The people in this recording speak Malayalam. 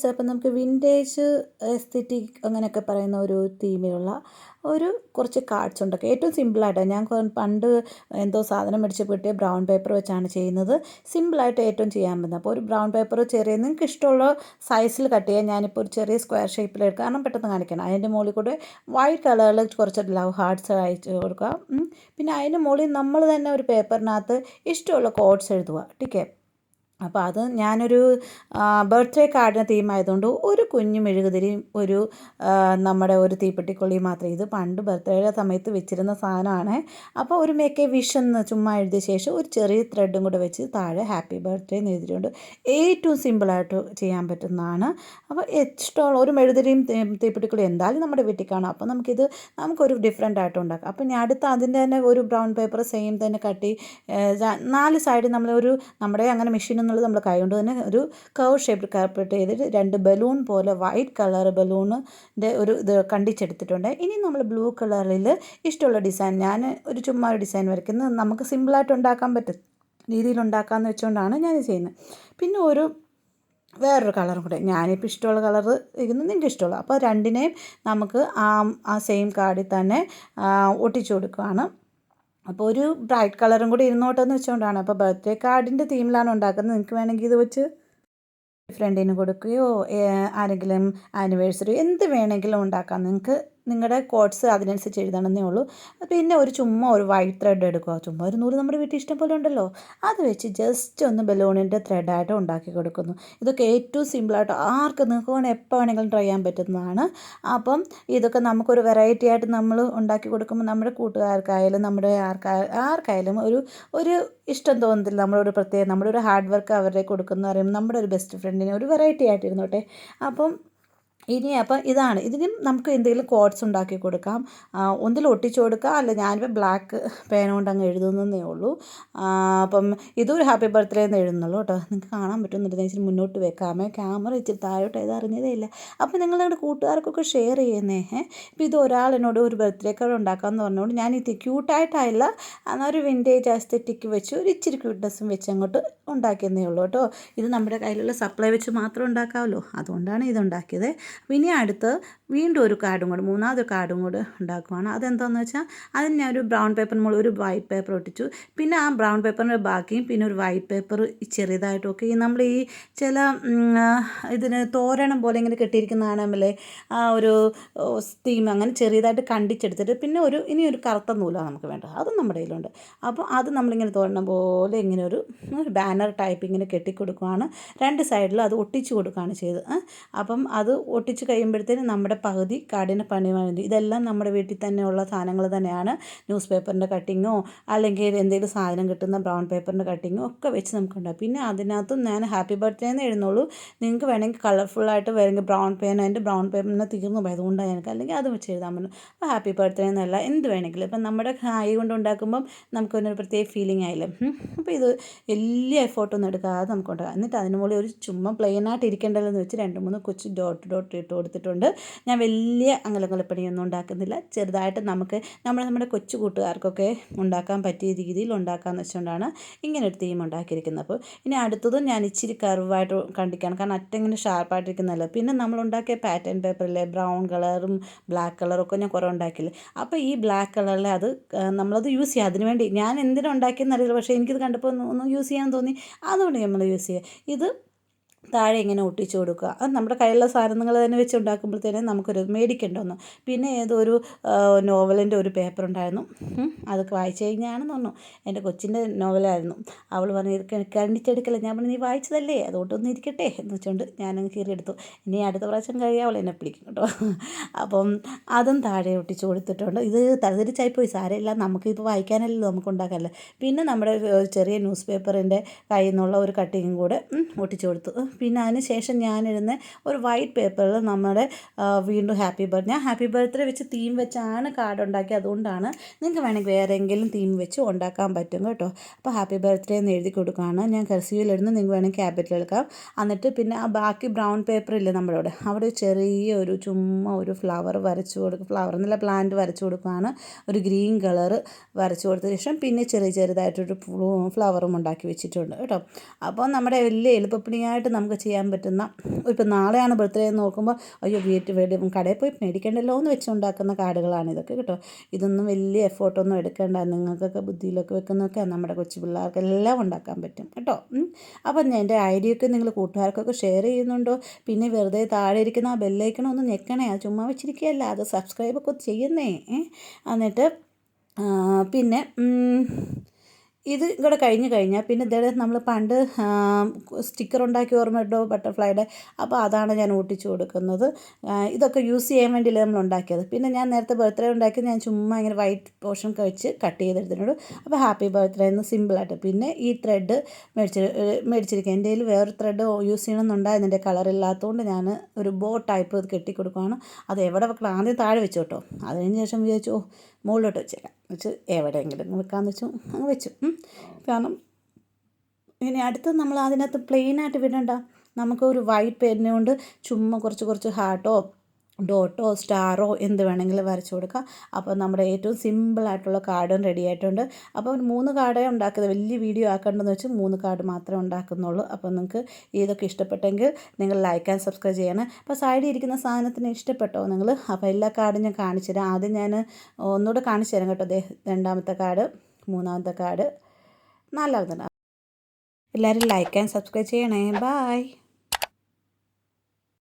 കാർഡ്സ് അപ്പം നമുക്ക് വിൻറ്റേജ് എസ്തെറ്റിക് അങ്ങനെയൊക്കെ പറയുന്ന ഒരു തീമിലുള്ള കുറച്ച് കാർഡ്സ് ഉണ്ടാക്കുക. ഏറ്റവും സിമ്പിളായിട്ട് ഞാൻ പണ്ട് എന്തോ സാധനം മേടിച്ചപ്പോൾ കിട്ടിയ ബ്രൗൺ പേപ്പർ വെച്ചാണ് ചെയ്യുന്നത്. സിമ്പിളായിട്ട് ഏറ്റവും ചെയ്യാൻ പറ്റുന്നത്. അപ്പോൾ ഒരു ബ്രൗൺ പേപ്പർ ചെറിയ നിങ്ങൾക്ക് ഇഷ്ടമുള്ള സൈസിൽ കട്ട് ചെയ്യാൻ ഞാനിപ്പോൾ ഒരു ചെറിയ സ്ക്വയർ ഷേപ്പിലെടുക്കുക, കാരണം പെട്ടെന്ന് കാണിക്കണം. അതിൻ്റെ മുകളിൽ കൂടെ വൈറ്റ് കളറിൽ കുറച്ച് ലവ് ഹാർട്ട്സ് അയച്ച് കൊടുക്കുക. പിന്നെ അതിൻ്റെ മുകളിൽ നമ്മൾ തന്നെ ഒരു പേപ്പറിനകത്ത് ഇഷ്ടമുള്ള കോഡ്സ് എഴുതുക. ടീക്കേ. അപ്പോൾ അത് ഞാനൊരു ബർത്ത്ഡേ കാർഡിന് തീമായതുകൊണ്ട് ഒരു കുഞ്ഞു മെഴുകുതിരിയും നമ്മുടെ ഒരു തീപ്പെട്ടിക്കൊള്ളിയും മാത്രമേ. ഇത് പണ്ട് ബർത്ത്ഡേയുടെ സമയത്ത് വെച്ചിരുന്ന സാധനമാണ്. അപ്പോൾ ഒരു മേക്ക് എ വിഷ് എന്ന് ചുമ്മാ എഴുതിയ ശേഷം ഒരു ചെറിയ ത്രെഡും കൂടെ വെച്ച് താഴെ ഹാപ്പി ബർത്ത്ഡേ എന്ന് എഴുതിയിട്ടുണ്ട്. ഏറ്റവും സിമ്പിളായിട്ട് ചെയ്യാൻ പറ്റുന്നതാണ്. അപ്പോൾ ഇഷ്ടമുള്ള ഒരു മെഴുകുതിരിയും തീപ്പെട്ടിക്കൊള്ളിയും എന്തായാലും നമ്മുടെ വീട്ടിൽ കാണാം. അപ്പോൾ നമുക്കൊരു ഡിഫറെൻ്റ് ആയിട്ട് ഉണ്ടാക്കാം. അപ്പോൾ ഞാൻ അതിൻ്റെ തന്നെ ഒരു ബ്രൗൺ പേപ്പർ സെയിം തന്നെ കട്ടി 4 സൈഡ് നമ്മുടെ അങ്ങനെ മെഷീൻ എന്നുള്ളത് നമ്മൾ കൈ കൊണ്ട് തന്നെ ഒരു കർവ് ഷേപ്പ് കട്ട് ചെയ്തിട്ട് 2 ബലൂൺ പോലെ വൈറ്റ് കളർ ബലൂണിൻ്റെ ഇത് കണ്ടിച്ചെടുത്തിട്ടുണ്ട്. ഇനി നമ്മൾ ബ്ലൂ കളറിൽ ഇഷ്ടമുള്ള ഡിസൈൻ, ഞാൻ ചുമ്മാ ഒരു ഡിസൈൻ വരയ്ക്കുന്നത് നമുക്ക് സിമ്പിളായിട്ട് ഉണ്ടാക്കാൻ പറ്റും രീതിയിൽ ഉണ്ടാക്കാമെന്ന് വെച്ചുകൊണ്ടാണ് ഞാൻ ചെയ്യുന്നത്. പിന്നെ വേറൊരു കളറും കൂടെ ഞാനിപ്പോൾ ഇഷ്ടമുള്ള കളർ ഇരിക്കുന്നത് നിങ്ങൾക്ക് ഇഷ്ടമുള്ള, അപ്പോൾ രണ്ടിനെയും നമുക്ക് ആ സെയിം കാർഡിൽ തന്നെ ഒട്ടിച്ചു കൊടുക്കുകയാണ്. അപ്പോൾ ഒരു ബ്രൈറ്റ് കളറും കൂടി ഇരുന്നോട്ടെ എന്ന് വെച്ചുകൊണ്ടാണ്. അപ്പോൾ ബർത്ത്ഡേ കാർഡിൻ്റെ തീമിലാണ് ഉണ്ടാക്കുന്നത്. നിങ്ങൾക്ക് വേണമെങ്കിൽ ഇത് വെച്ച് ഫ്രണ്ടിന് കൊടുക്കുകയോ ആരെങ്കിലും ആനിവേഴ്സറി എന്ത് വേണമെങ്കിലും ഉണ്ടാക്കാം. നിങ്ങൾക്ക് നിങ്ങളുടെ കോഡ്സ് അതിനനുസരിച്ച് എഴുതണമെന്നേ ഉള്ളൂ. പിന്നെ ചുമ്മാ ഒരു വൈറ്റ് ത്രെഡ് എടുക്കുക. ചുമ്മാ ഒരു നൂല് നമ്മുടെ വീട്ടിൽ ഇഷ്ടം പോലെ ഉണ്ടല്ലോ, അത് വെച്ച് ജസ്റ്റ് ഒന്ന് ബലൂണിൻ്റെ ത്രെഡായിട്ട് ഉണ്ടാക്കി കൊടുക്കുന്നു. ഇതൊക്കെ ഏറ്റവും സിമ്പിളായിട്ട് നിങ്ങൾക്ക് എപ്പോൾ വേണമെങ്കിലും ട്രൈ ചെയ്യാൻ പറ്റുന്നതാണ്. അപ്പം ഇതൊക്കെ നമുക്കൊരു വെറൈറ്റി ആയിട്ട് നമ്മൾ ഉണ്ടാക്കി കൊടുക്കുമ്പോൾ നമ്മുടെ കൂട്ടുകാർക്കായാലും നമ്മുടെ ആർക്കായാലും ഒരു ഇഷ്ടം തോന്നത്തില്ല. നമ്മുടെ ഒരു ഹാർഡ് വർക്ക് അവരുടെ കൊടുക്കുന്ന പറയുമ്പോൾ നമ്മുടെ ഒരു ബെസ്റ്റ് ഫ്രണ്ടിനെ ഒരു വെറൈറ്റി ആയിട്ടിരുന്നോട്ടെ. അപ്പം ഇതാണ്. ഇതിനും നമുക്ക് എന്തെങ്കിലും കോഡ്സ് ഉണ്ടാക്കി കൊടുക്കാം. ഒന്നിൽ ഒട്ടിച്ചു കൊടുക്കുക, അല്ല ഞാനിപ്പോൾ ബ്ലാക്ക് പേന കൊണ്ട് അങ്ങ് എഴുതുന്നതേ ഉള്ളൂ. അപ്പം ഇതൊരു ഹാപ്പി ബർത്ത്ഡേ എന്ന് എഴുതുന്നുള്ളൂ കേട്ടോ. നിങ്ങൾക്ക് കാണാൻ പറ്റുമെന്നുണ്ട്. ഇച്ചിരി മുന്നോട്ട് വെക്കാമേ, ക്യാമറ ഇച്ചിരി താഴോട്ട് അറിഞ്ഞതേ ഇല്ല. അപ്പോൾ നിങ്ങൾ നിങ്ങളുടെ കൂട്ടുകാർക്കൊക്കെ ഷെയർ ചെയ്യുന്നേ. ഇപ്പോൾ ഇത് ഒരാൾ എന്നോട് ഒരു ബർത്ത്ഡേ കാർഡ് ഉണ്ടാക്കാമെന്ന് പറഞ്ഞുകൊണ്ട് ഞാൻ ഇത് ക്യൂട്ടായിട്ടായില്ല, എന്നാൽ ഒരു വിൻറ്റേജ് ആസ്തെറ്റിക് വെച്ച് ഒരു ഇച്ചിരി ക്യൂട്ട്നെസ്സും വെച്ച് അങ്ങോട്ട് ഉണ്ടാക്കിയെന്നേ ഉള്ളൂ കേട്ടോ. ഇത് നമ്മുടെ കയ്യിലുള്ള സപ്ലൈ വെച്ച് മാത്രം ഉണ്ടാക്കാമല്ലോ, അതുകൊണ്ടാണ് ഇതുണ്ടാക്കിയത്. പിന്നെ വീണ്ടും ഒരു കാർഡും കൂടെ, മൂന്നാമതൊരു കാർഡും കൂടെ ഉണ്ടാക്കുവാണ്. അതെന്താണെന്ന് വെച്ചാൽ അതിന് ഞാൻ ഒരു ബ്രൗൺ പേപ്പറിന് മുകളിൽ ഒരു വൈറ്റ് പേപ്പർ ഒട്ടിച്ചു. പിന്നെ ആ ബ്രൗൺ പേപ്പറിൻ്റെ ബാക്കിയും പിന്നെ ഒരു വൈറ്റ് പേപ്പർ ചെറിയതായിട്ടൊക്കെ നമ്മൾ ഈ ചില ഇതിന് തോരണം പോലെ ഇങ്ങനെ കെട്ടിയിരിക്കുന്ന കാണാമല്ലേ, ആ ഒരു തീം അങ്ങനെ ചെറിയതായിട്ട് കണ്ടിച്ചെടുത്തിട്ട് പിന്നെ ഇനി ഒരു കറുത്ത നൂലാണ് നമുക്ക് വേണ്ടത്, അതും നമ്മുടെ കയ്യിലുണ്ട്. അപ്പോൾ അത് നമ്മളിങ്ങനെ തോരണം പോലെ ഇങ്ങനെ ഒരു ബാനർ ടൈപ്പ് ഇങ്ങനെ കെട്ടിക്കൊടുക്കുകയാണ്. 2 സൈഡിലും അത് ഒട്ടിച്ചു കൊടുക്കുകയാണ് ചെയ്തത്. അപ്പം അത് ഒട്ടിച്ച് കഴിയുമ്പോഴത്തേനും നമ്മുടെ പകുതി കാർഡിന് പണി വേണ്ടി. ഇതെല്ലാം നമ്മുടെ വീട്ടിൽ തന്നെയുള്ള സാധനങ്ങൾ തന്നെയാണ്. ന്യൂസ് പേപ്പറിൻ്റെ കട്ടിങ്ങോ അല്ലെങ്കിൽ എന്തെങ്കിലും സാധനം കിട്ടുന്ന ബ്രൗൺ പേപ്പറിൻ്റെ കട്ടിങ്ങോ ഒക്കെ വെച്ച് നമുക്കുണ്ടാകും. പിന്നെ അതിനകത്തും ഞാൻ ഹാപ്പി ബർത്ത്ഡേ എന്ന് എഴുതുന്നുള്ളൂ. നിങ്ങൾക്ക് വേണമെങ്കിൽ കളർഫുള്ളായിട്ട് വേണമെങ്കിൽ എൻ്റെ ബ്രൗൺ പേപ്പറിന് തീർന്നു പോയി, അതുകൊണ്ടാണ് എനിക്ക്, അല്ലെങ്കിൽ അത് വെച്ച് എഴുതാൻ പറ്റും. അപ്പോൾ ഹാപ്പി ബർത്ത്ഡേ എന്നല്ല എന്ത് വേണമെങ്കിലും ഇപ്പം നമ്മുടെ കൈ കൊണ്ട് ഉണ്ടാക്കുമ്പം നമുക്കൊരു പ്രത്യേക ഫീലിംഗ് ആയില്ലേ. അപ്പോൾ ഇത് വലിയ എഫേർട്ടൊന്നും എടുക്കാതെ നമുക്കുണ്ടാകാം. എന്നിട്ട് അതിന് മുകളിൽ ഒരു ചുമ്മാ പ്ലെയിനായിട്ട് ഇരിക്കേണ്ടല്ലോ എന്ന് വെച്ച് 2-3 കൊച്ചു ഡോട്ട് ഇട്ട് കൊടുത്തിട്ടുണ്ട്. ഞാൻ വലിയ അങ്കലപ്പണിയൊന്നും ഉണ്ടാക്കുന്നില്ല, ചെറുതായിട്ട് നമ്മുടെ കൊച്ചു കൂട്ടുകാർക്കൊക്കെ ഉണ്ടാക്കാൻ പറ്റിയ രീതിയിൽ ഉണ്ടാക്കാമെന്ന് വെച്ചുകൊണ്ടാണ് ഇങ്ങനെ ഒരു തീം ഉണ്ടാക്കിയിരിക്കുന്നത്. അപ്പോൾ ഇനി അടുത്തതും ഞാൻ ഇച്ചിരി കർവായിട്ട് കണ്ടിക്കാണ്, കാരണം അറ്റങ്ങനെ ഷാർപ്പായിട്ടിരിക്കുന്നതല്ല. പിന്നെ നമ്മളുണ്ടാക്കിയ പാറ്റേൺ പേപ്പറിലെ ബ്രൗൺ കളറും ബ്ലാക്ക് കളറൊക്കെ ഞാൻ കുറേ ഉണ്ടാക്കിയില്ല. അപ്പോൾ ഈ ബ്ലാക്ക് കളറിൽ നമ്മളത് യൂസ് ചെയ്യുക. അതിനുവേണ്ടി ഞാൻ എന്തിനുണ്ടാക്കിയെന്നറിയില്ല, പക്ഷേ എനിക്കിത് കണ്ടപ്പോൾ ഒന്ന് യൂസ് ചെയ്യാൻ തോന്നി, അതുകൊണ്ട് നമ്മൾ യൂസ് ചെയ്യുക. ഇത് താഴെ ഇങ്ങനെ ഒട്ടിച്ചു കൊടുക്കുക. അത് നമ്മുടെ കയ്യിലുള്ള സാധനങ്ങൾ തന്നെ വെച്ച് ഉണ്ടാക്കുമ്പോഴത്തേനും നമുക്കൊരു മേടിക്കേണ്ടതൊന്നും. പിന്നെ ഏതൊരു നോവലിൻ്റെ ഒരു പേപ്പർ ഉണ്ടായിരുന്നു, അതൊക്കെ വായിച്ചു കഴിഞ്ഞാണെന്ന് പറഞ്ഞു. എൻ്റെ കൊച്ചിൻ്റെ നോവലായിരുന്നു. അവൾ പറഞ്ഞു ഇത് കണ്ടിച്ചെടുക്കല്ലേ. ഞാൻ പറഞ്ഞു നീ വായിച്ചതല്ലേ, അതുകൊണ്ടൊന്നും ഇരിക്കട്ടെ എന്ന് വെച്ചുകൊണ്ട് ഞാനങ്ങ് കീറിയെടുത്തു. ഇനി അടുത്ത പ്രാവശ്യം കഴിയാൻ അവൾ എന്നെ പിടിക്കും കേട്ടോ. അപ്പം അതും താഴെ ഒട്ടിച്ചു കൊടുത്തിട്ടുണ്ട്. ഇത് തലതിരിച്ചായിപ്പോയി, സാരമില്ല, നമുക്കിപ്പോൾ വായിക്കാനല്ലല്ലോ, നമുക്ക് ഉണ്ടാക്കാനല്ലേ. പിന്നെ നമ്മുടെ ചെറിയ ന്യൂസ് പേപ്പറിൻ്റെ കയ്യിൽ നിന്നുള്ള ഒരു കട്ടിങ്ങും കൂടെ ഒട്ടിച്ചു കൊടുത്തു. പിന്നെ അതിന് ശേഷം ഞാനിരുന്ന ഒരു വൈറ്റ് പേപ്പറിൽ വീണ്ടും ഞാൻ ഹാപ്പി ബർത്ത്ഡേ വെച്ച് തീം വെച്ചാണ് കാർഡ് ഉണ്ടാക്കിയത്. അതുകൊണ്ടാണ് നിങ്ങൾക്ക് വേണമെങ്കിൽ വേറെ എങ്കിലും തീം വെച്ച് ഉണ്ടാക്കാൻ പറ്റും കേട്ടോ. അപ്പോൾ ഹാപ്പി ബർത്ത്ഡേ എന്ന് എഴുതി കൊടുക്കുകയാണ്. ഞാൻ കർസീവിലിരുന്ന് നിങ്ങൾക്ക് വേണമെങ്കിൽ ക്യാപിറ്റൽ എടുക്കാം. എന്നിട്ട് പിന്നെ ആ ബാക്കി ബ്രൗൺ പേപ്പറില്ലേ നമ്മളോട്, അവിടെ ചുമ്മാ ഒരു ഫ്ലവർ വരച്ചു കൊടുക്കും. ഫ്ലവർ എന്നല്ല, പ്ലാന്റ് വരച്ചു കൊടുക്കുകയാണ്. ഒരു ഗ്രീൻ കളർ വരച്ചു കൊടുത്ത ശേഷം പിന്നെ ചെറുതായിട്ടൊരു ഫ്ലവറും ഉണ്ടാക്കി വെച്ചിട്ടുണ്ട് കേട്ടോ. അപ്പോൾ നമ്മുടെ വലിയ എളുപ്പപ്പണിയായിട്ട് നമുക്ക് ചെയ്യാൻ പറ്റുന്ന, ഇപ്പോൾ നാളെയാണ് ബർത്ത്ഡേ എന്ന് നോക്കുമ്പോൾ അയ്യോ കടയിൽ പോയി മേടിക്കണ്ടല്ലോ എന്ന് വെച്ചുണ്ടാക്കുന്ന കാർഡുകളാണ് ഇതൊക്കെ കേട്ടോ. ഇതൊന്നും വലിയ എഫേർട്ടൊന്നും എടുക്കേണ്ട, നിങ്ങൾക്കൊക്കെ ബുദ്ധിയിലൊക്കെ വെക്കുന്നതൊക്കെ നമ്മുടെ കൊച്ചു പിള്ളേർക്കെല്ലാം ഉണ്ടാക്കാൻ പറ്റും കേട്ടോ. അപ്പം ഞാൻ എൻ്റെ ഐഡിയ ഒക്കെ നിങ്ങൾ കൂട്ടുകാർക്കൊക്കെ ഷെയർ ചെയ്യുന്നുണ്ടോ? പിന്നെ വെറുതെ താഴെ ഇരിക്കുന്ന ആ ബെല്ലൈക്കണൊന്ന് ഞെക്കണേ, അത് ചുമ്മാ വെച്ചിരിക്കുകയല്ല, അത് സബ്സ്ക്രൈബൊക്കെ ചെയ്യുന്നേ. എന്നിട്ട് പിന്നെ ഇത് കൂടെ കഴിഞ്ഞ് കഴിഞ്ഞാൽ പിന്നെ ഇതേ നമ്മൾ പണ്ട് സ്റ്റിക്കർ ഉണ്ടാക്കി ഓർമ്മയുണ്ടോ ബട്ടർഫ്ലൈയുടെ? അപ്പോൾ അതാണ് ഞാൻ ഒട്ടിച്ചു കൊടുക്കുന്നത്. ഇതൊക്കെ യൂസ് ചെയ്യാൻ വേണ്ടിയില്ല നമ്മൾ ഉണ്ടാക്കിയത്. പിന്നെ ഞാൻ നേരത്തെ ബർത്ത്ഡേ ഉണ്ടാക്കിയത് ഞാൻ ചുമ്മാ ഇങ്ങനെ വൈറ്റ് പോർഷൻ കഴിച്ച് കട്ട് ചെയ്തെടുത്തിട്ടുണ്ട്. അപ്പോൾ ഹാപ്പി ബർത്ത്ഡേ എന്ന് സിമ്പിളായിട്ട്. പിന്നെ ഈ ത്രെഡ് മേടിച്ചിരിക്കുക. എൻ്റെ കയ്യിൽ വേറെ ത്രെഡ് യൂസ് ചെയ്യണമെന്നുണ്ടായിരുന്നു, എൻ്റെ കളറില്ലാത്തതുകൊണ്ട് ഞാൻ ഒരു ബോ ടൈപ്പ് കെട്ടിക്കൊടുക്കുകയാണ്. അത് എവിടെ വെക്കണം, ആദ്യം താഴെ വെച്ചു കേട്ടോ. അത് കഴിഞ്ഞ ശേഷം വിചാരിച്ചു മുകളിലോട്ട് വെച്ചേക്കാം, വെച്ച് എവിടെയെങ്കിലും വെക്കാമെന്ന് വെച്ചു, അങ്ങ് വെച്ചു. കാരണം ഇനി അടുത്ത് നമ്മൾ അതിനകത്ത് പ്ലെയിനായിട്ട് വിടണ്ട, നമുക്ക് ഒരു വൈറ്റ് പെന്ന് കൊണ്ട് ചുമ്മാ കുറച്ച് ഹാർട്ടോ ഡോട്ടോ സ്റ്റാറോ എന്ത് വേണമെങ്കിലും വരച്ചു കൊടുക്കാം. അപ്പോൾ നമ്മുടെ ഏറ്റവും സിമ്പിളായിട്ടുള്ള കാർഡും റെഡി ആയിട്ടുണ്ട്. അപ്പോൾ 3 കാർഡേ ഉണ്ടാക്കുന്നത്, വലിയ വീഡിയോ ആക്കേണ്ടതെന്ന് വെച്ച് 3 കാർഡ് മാത്രമേ ഉണ്ടാക്കുന്നുള്ളൂ. അപ്പോൾ നിങ്ങൾക്ക് ഇതൊക്കെ ഇഷ്ടപ്പെട്ടെങ്കിൽ നിങ്ങൾ ലൈക്ക് ആൻഡ് സബ്സ്ക്രൈബ് ചെയ്യണം. അപ്പോൾ സൈഡിൽ ഇരിക്കുന്ന സാധനത്തിന് ഇഷ്ടപ്പെട്ടോ നിങ്ങൾ? അപ്പോൾ എല്ലാ കാർഡും ഞാൻ കാണിച്ചു തരാം. ആദ്യം ഞാൻ ഒന്നുകൂടെ കാണിച്ചു തരാം കേട്ടോ. രണ്ടാമത്തെ കാർഡ്, മൂന്നാമത്തെ കാർഡ്, നാലാമത്തെ കാർഡ്. എല്ലാവരും ലൈക്ക് ആൻഡ് സബ്സ്ക്രൈബ് ചെയ്യണേ. ബായ്.